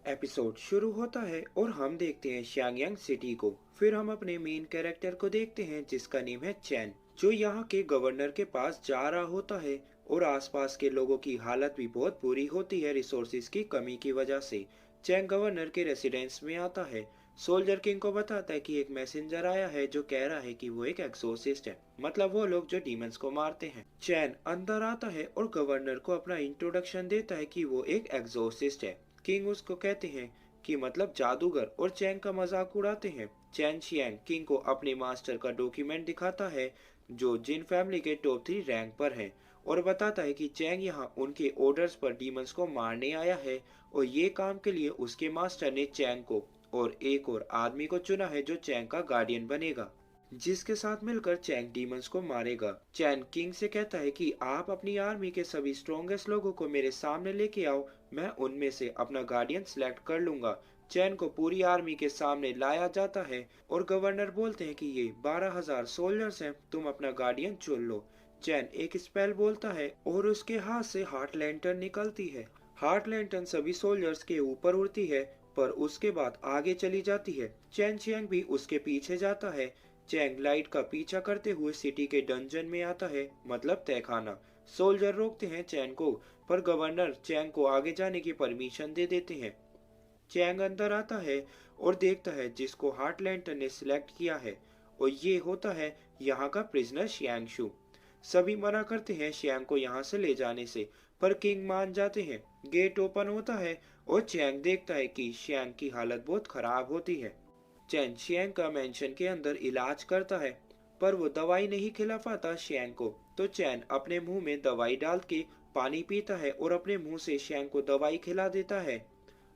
Episode शुरू होता है और हम देखते हैं शांगयांग सिटी को। फिर हम अपने मेन कैरेक्टर को देखते हैं जिसका नेम है चैन, जो यहाँ के गवर्नर के पास जा रहा होता है और आसपास के लोगों की हालत भी बहुत बुरी होती है रिसोर्सेज की कमी की वजह से। चैन गवर्नर के रेसिडेंस में आता है। सोल्जर किंग को बताता है कि एक मैसेंजर आया है जो कह रहा है कि वो एक एक्सोसिस्ट है, मतलब वो लोग जो डीमंस को मारते हैं। चैन अंदर आता है और गवर्नर को अपना इंट्रोडक्शन देता है कि वो एक एक्सोसिस्ट है। किंग उसको कहते हैं कि मतलब जादूगर, और चैन का मजाक उड़ाते हैं। चैन शियांग किंग को अपने मास्टर का डॉक्यूमेंट दिखाता है जो जिन फैमिली के टॉप 3 रैंक पर है, और बताता है कि चैंग यहाँ उनके ऑर्डर्स पर डीमंस को मारने आया है और ये काम के लिए उसके मास्टर ने चैंग को और एक और आदमी को चुना है जो चैंग का गार्डियन बनेगा, जिसके साथ मिलकर चैंग डीमंस को मारेगा। चैन किंग से कहता है कि आप अपनी आर्मी के सभी स्ट्रॉन्गेस्ट लोगों को मेरे सामने लेके आओ, मैं उनमें से अपना गार्डियन सिलेक्ट कर लूंगा। चैन को पूरी आर्मी के सामने लाया जाता है और गवर्नर बोलते हैं कि ये 12,000 सोल्जर्स हैं, तुम अपना गार्डियन चुन लो। चैन एक स्पेल बोलता है और उसके हाथ से हार्ट लैंटर्न निकलती है। हार्ट लैंटर्न सभी सोल्जर्स के ऊपर उड़ती है पर उसके बाद आगे चली जाती है। चैन चियांग भी उसके पीछे जाता है। चैंग लाइट का पीछा करते हुए सिटी के डंजन में आता है, मतलब तहखाना। सोल्जर रोकते हैं चैन को, पर गवर्नर चैंग को आगे जाने की परमिशन दे देते हैं। चैंग अंदर आता है और देखता है जिसको हार्ट लैंटर्न ने सिलेक्ट किया है, और ये होता है यहाँ का प्रिजनर शियांगशु। सभी मना करते हैं शियांग को यहाँ से ले जाने से, पर किंग मान जाते हैं। गेट ओपन होता है और चैंग देखता है कि शियांग की हालत बहुत खराब होती है। चैन शियांग का मेंशन के अंदर इलाज करता है, पर वो दवाई नहीं खिला पाता शियांग को, तो चैन अपने मुंह में दवाई डाल के पानी पीता है और अपने मुंह से शियांग को दवाई खिला देता है।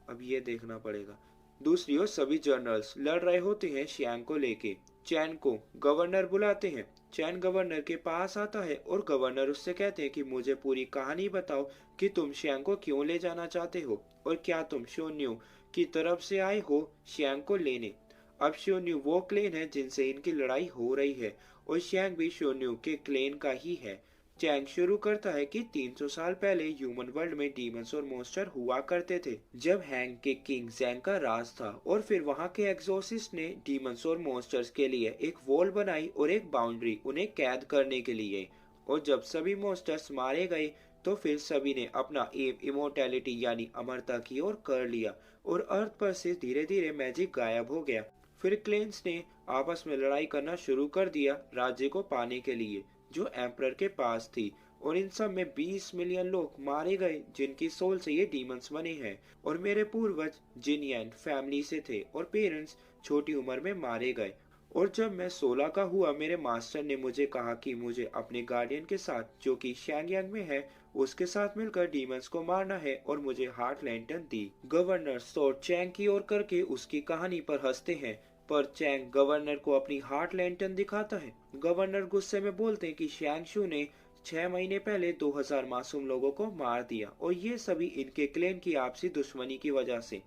अब ये देखना पड़ेगा। दूसरी ओर सभी जनरल्स लड़ रहे होते हैं शियांग को लेके। चैन को गवर्नर बुलाते हैं। चैन गवर्नर के पास आता है और गवर्नर उससे कहते हैं कि मुझे पूरी कहानी बताओ कि तुम शियांग को क्यों ले जाना चाहते हो, और क्या तुम शोन्यू की तरफ से आए हो शियांग को लेने। अब शोन्यू वो क्लेन है जिनसे इनकी लड़ाई हो रही है, और शियांग भी शोन्यू के क्लेन का ही है। चैंग शुरू करता है कि 300 साल पहले ह्यूमन वर्ल्ड में डीमंस और मॉन्स्टर हुआ करते थे, जब हैंग के किंग जैंग का राज था, और फिर वहां के एक्सोसिस्ट ने डीमंस और मॉन्स्टर्स के लिए एक वॉल बनाई और एक बाउंड्री उन्हें कैद करने के लिए। और जब सभी मॉन्स्टर्स मारे गए तो फिर सभी ने अपना एम इमोर्टैलिटी यानी अमरता की ओर कर लिया, और अर्थ पर से धीरे धीरे मैजिक गायब हो गया। फिर क्लेन्स ने आपस में लड़ाई करना शुरू कर दिया राज्य को पाने के लिए जो एम्परर के पास थी, और इन सब में 20 मिलियन लोग मारे गए जिनकी सोल से ये डीमंस बने हैं, और मेरे पूर्वज जिनयान फैमिली से थे और पेरेंट्स छोटी उम्र में मारे गए। और जब मैं 16 का हुआ मेरे मास्टर ने मुझे कहा कि मुझे अपने गार्डियन के साथ जो कि शांगयांग में है उसके साथ मिलकर डीमंस को मारना है, और मुझे हार्ट लैंटर्न दी। गवर्नर सोर चैंग की ओर करके उसकी कहानी पर हंसते हैं, पर चैंग गवर्नर को अपनी हार्ट लैंटर्न दिखाता है। गवर्नर गुस्से में बोलते हैं कि शियांगशु ने 6 महीने पहले 2000 मासूम लोगों को मार दिया, और ये सभी इनके क्लेन की आपसी दुश्मनी की वजह से।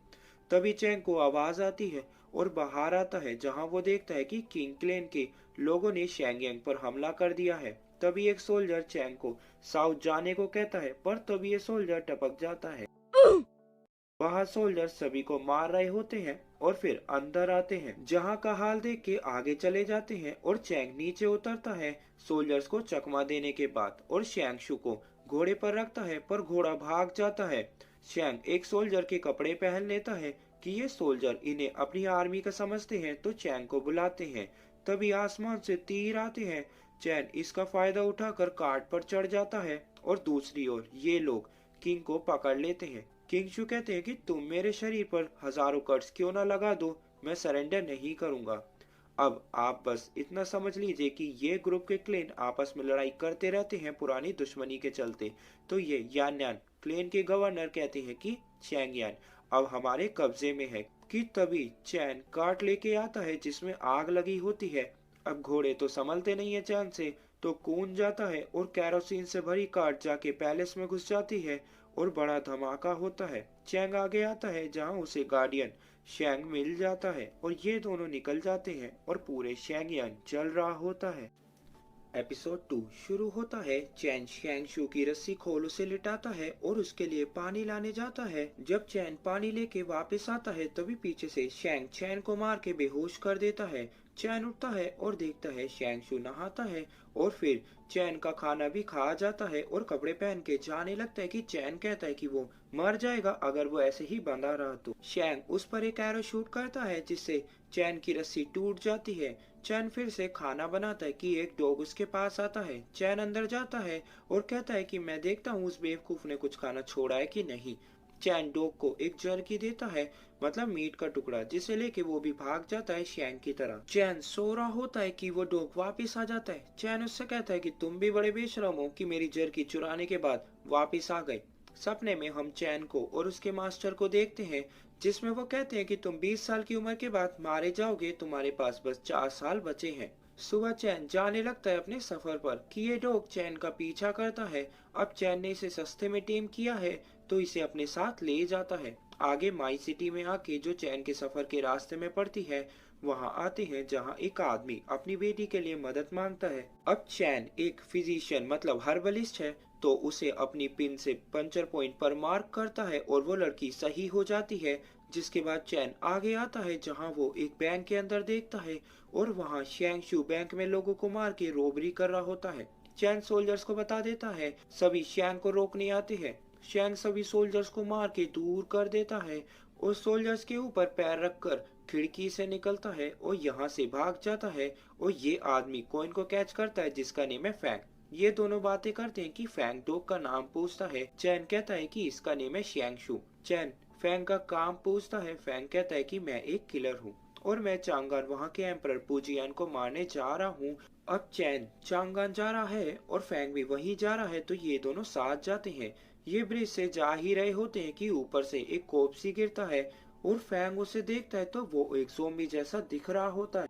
तभी चैंग को आवाज आती है और बाहर आता है, जहां वो देखता है कि किंग क्लेन के लोगों ने शांगयांग पर हमला कर दिया है। तभी एक सोल्जर चैंग को साउथ जाने को कहता है, पर तभी ये सोल्जर टपक जाता है। वहाँ सोल्जर सभी को मार रहे होते हैं और फिर अंदर आते हैं, जहाँ का हाल देख के आगे चले जाते हैं, और चैंग नीचे उतरता है सोल्जर्स को चकमा देने के बाद, और शियांगशु को घोड़े पर रखता है, पर घोड़ा भाग जाता है। शियांग एक सोल्जर के कपड़े पहन लेता है कि ये सोल्जर इन्हें अपनी आर्मी का समझते हैं, तो चैंग को बुलाते हैं। तभी आसमान से तीर आते हैं। चैन इसका फायदा उठाकर कार्ड पर चढ़ जाता है, और दूसरी ओर ये लोग किंग को पकड़ लेते हैं। किंगशु कहते हैं कि तुम मेरे शरीर पर हजारों कट्स क्यों ना लगा दो, मैं सरेंडर नहीं करूंगा। अब आप बस इतना समझ लीजिए कि ये ग्रुप के क्लेन आपस में लड़ाई करते रहते हैं पुरानी दुश्मनी के चलते। तो ये यान्यान क्लेन के गवर्नर कहते हैं कि चैंगयान अब हमारे कब्जे में है। कि तभी चैन कार्ट लेके आता है जिसमें आग लगी होती है। अब घोड़े तो संभलते नहीं है चैन से, तो कूद जाता है और कैरोसिन से भरी कार्ट जाके पैलेस में घुस जाती है, और बड़ा धमाका होता है। चैंग आगे आता है जहां उसे गार्डियन शैंग मिल जाता है, और ये दोनों निकल जाते हैं और पूरे शैंगयांग जल रहा होता है। एपिसोड 2 शुरू होता है। चैन शैंगशू की रस्सी खोल उसे लिटाता है और उसके लिए पानी लाने जाता है। जब चैन पानी लेके वापस आता है तभी पीछे से शैंग चैन को मार के बेहोश कर देता है। चैन उठता है और देखता है शैंगशू नहाता है और फिर चैन का खाना भी खा जाता है और कपड़े पहन के जाने लगता है कि चैन कहता है कि वो मर जाएगा अगर वो ऐसे ही बंधा रहा तो। शैंग उस पर एक एरो शूट करता है जिससे चैन की रस्सी टूट जाती है। चैन फिर से खाना बनाता है कि एक डॉग उसके पास आता है। चैन अंदर जाता है और कहता है कि मैं देखता हूँ उस बेवकूफ ने कुछ खाना छोड़ा है कि नहीं। चैन डॉग को एक जर्की देता है, मतलब मीट का टुकड़ा, जिसे लेके वो भी भाग जाता है शैंग की तरह। चैन सो रहा होता है कि वो डॉग वापस आ जाता है। चैन उससे कहता है कि तुम भी बड़े बेशरम हो कि मेरी जर्की चुराने के बाद वापस आ गए। सपने में हम चैन को और उसके मास्टर को देखते हैं जिसमें वो कहते हैं कि तुम 20 साल की उम्र के बाद मारे जाओगे, तुम्हारे पास बस 4 साल बचे हैं। सुबह चैन जाने लगता है अपने सफर पर कि ये डॉग चैन का पीछा करता है। अब चैन ने इसे सस्ते में टेम किया है तो इसे अपने साथ ले जाता है। आगे माई सिटी में आके जो चैन के सफर के रास्ते में पड़ती है वहां आते हैं जहां एक आदमी अपनी बेटी के लिए मदद मांगता है। अब चैन एक फिजिशियन मतलब हर्बलिस्ट है तो उसे अपनी पिन से पंचर पॉइंट पर मार्क करता है और वो लड़की सही हो जाती है। जिसके बाद चैन आगे आता है जहां वो एक बैंक के अंदर देखता है और वहां शैंगशू बैंक में लोगों को मार के रोबरी कर रहा होता है। चैन सोल्जर्स को बता देता है, सभी शैंग को रोकने आते हैं। शैंग सभी सोल्जर्स को मार के दूर कर देता है और सोल्जर्स के ऊपर पैर रखकर खिड़की से निकलता है और यहाँ से भाग जाता है। और ये आदमी कॉइन को कैच करता है जिसका नेम है फैंग। ये दोनों बातें करते हैं कि फैंग डॉग का नाम पूछता है। चैन कहता है कि इसका नेम है शैंगशू। चैन फैंग का काम पूछता है। फैंग कहता है कि मैं एक किलर हूँ और मैं चांगान वहाँ के एम्परर पुजियान को मारने जा रहा हूँ। अब चैन चांगान जा रहा है और फैंग भी वहीं जा रहा है तो ये दोनों साथ जाते हैं। ये ब्रिज से जा ही रहे होते हैं कि ऊपर से एक कोपसी गिरता है और फैंग उसे देखता है तो वो एक ज़ोंबी जैसा दिख रहा होता है।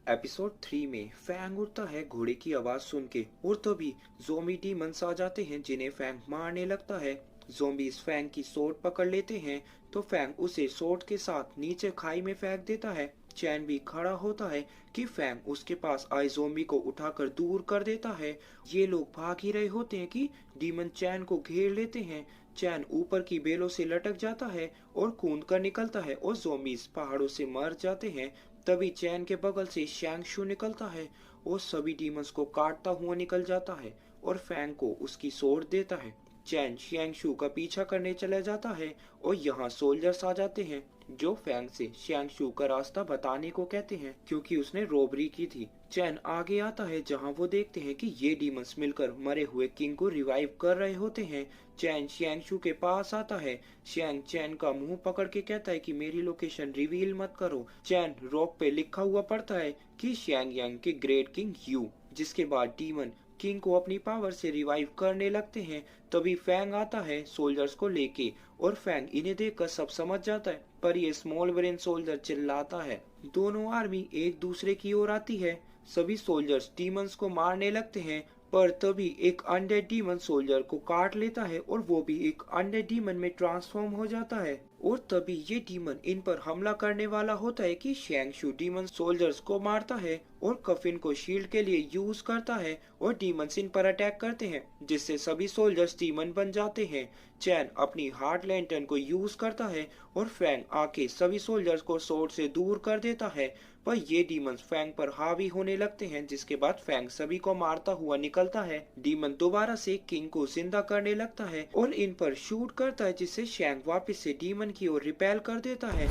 एपिसोड 3 में फैंग उठता है घोड़े की आवाज सुन के और तभी ज़ोंबी डीमंस आ जाते हैं जिन्हें फैंग मारने लगता है। ज़ोंबीज फैंग की सोर्ड पकड़ लेते हैं तो फैंग उसे सोर्ड के साथ नीचे खाई में फेंक देता है। चैन भी खड़ा होता है कि फैंग उसके पास आए ज़ोंबी को उठाकर दूर कर देता है। ये लोग भाग ही रहे होते हैं कि डीमन चैन को घेर लेते हैं। चैन ऊपर की बेलों से लटक जाता है और कूद कर निकलता है और ज़ोंबीज पहाड़ों से मर जाते हैं। तभी चैन के बगल से शैंगशू निकलता है और सभी डीमंस को काटता हुआ निकल जाता है और फैंग को उसकी सोर्ड देता है। चैन शैंगशू का पीछा करने चला जाता है और यहाँ सोल्जर्स आ जाते हैं जो फैंग से शैंगशू का रास्ता बताने को कहते हैं क्योंकि उसने रोबरी की थी। चैन आगे आता है जहाँ वो देखते हैं कि ये डीमंस मिलकर मरे हुए किंग को रिवाइव कर रहे होते हैं। चैन शैंगशू के पास आता है। शैंग चैन का मुंह पकड़ के कहता है कि मेरी लोकेशन रिवील मत करो। चैन रॉक पे लिखा हुआ पढ़ता है कि शैंग यांग के ग्रेट किंग यू। जिसके बाद डीमन किंग को अपनी पावर से रिवाइव करने लगते हैं। तभी फैंग आता है सोल्जर्स को लेके और फैंग इन्हें देखकर सब समझ जाता है पर ये स्मॉल ब्रेन सोल्जर चिल्लाता है। दोनों आर्मी एक दूसरे की ओर आती है। सभी सोल्जर्स डीमंस को मारने लगते हैं पर तभी एक अनडेड डीमन सोल्जर को काट लेता है और वो भी एक अनडेड डीमन में ट्रांसफॉर्म हो जाता है। और तभी ये डीमन इन पर हमला करने वाला होता है कि शैंगशू डीमन सोल्जर्स को मारता है और कफिन को शील्ड के लिए यूज करता है और डीमंस इन पर अटैक करते हैं जिससे सभी सोल्जर्स डीमन बन जाते हैं। चैन अपनी हार्ट लैंटर्न को यूज करता है और फैंग आके सभी सोल्जर्स को सोर्ड से दूर कर देता है पर ये डीमंस फैंग पर हावी होने लगते हैं जिसके बाद फैंग सभी को मारता हुआ निकलता है। डीमन दोबारा से किंग को जिंदा करने लगता है और इन पर शूट करता है जिससे शैंग वापस से डीमन की ओर रिपेल कर देता है।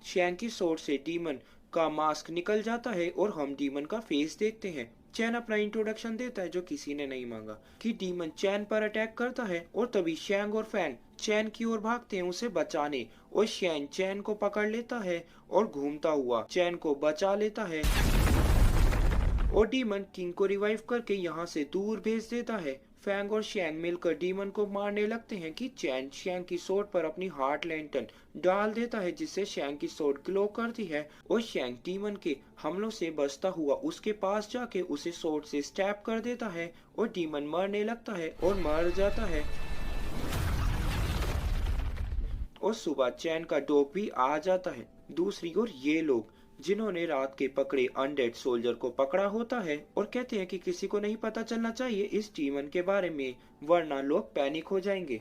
शैंग की सोर्ड से डीमन का मास्क निकल जाता है और हम डीमन का फेस देखते हैं। चैन अपना इंट्रोडक्शन देता है जो किसी ने नहीं मांगा कि डीमन चैन पर अटैक करता है और तभी शैंग और फैंग चैन की ओर भागते हैं उसे बचाने और शैंग चैन को पकड़ लेता है और घूमता हुआ चैन को बचा लेता है और डीमन किंग को रिवाइव करके यहाँ से दूर भेज देता है। फैंग और शैंग मिलकर डीमन को मारने लगते हैं कि चैन शैंग की सोर्ड पर अपनी हार्ट लैंटर्न डाल देता है जिससे शैंग की सोर्ड ग्लो करती है और शैंग डीमन के हमलों से बचता हुआ उसके पास जाके उसे सोर्ड से स्टैब कर देता है और डीमन मरने लगता है और मर जाता है। और सुबह चैन का डॉग भी आ जाता है। दूसरी ओर ये लोग जिन्होंने रात के पकड़े अनडेड सोल्जर को पकड़ा होता है और कहते हैं कि किसी को नहीं पता चलना चाहिए इस टीमन के बारे में, वरना लोग पैनिक हो जाएंगे।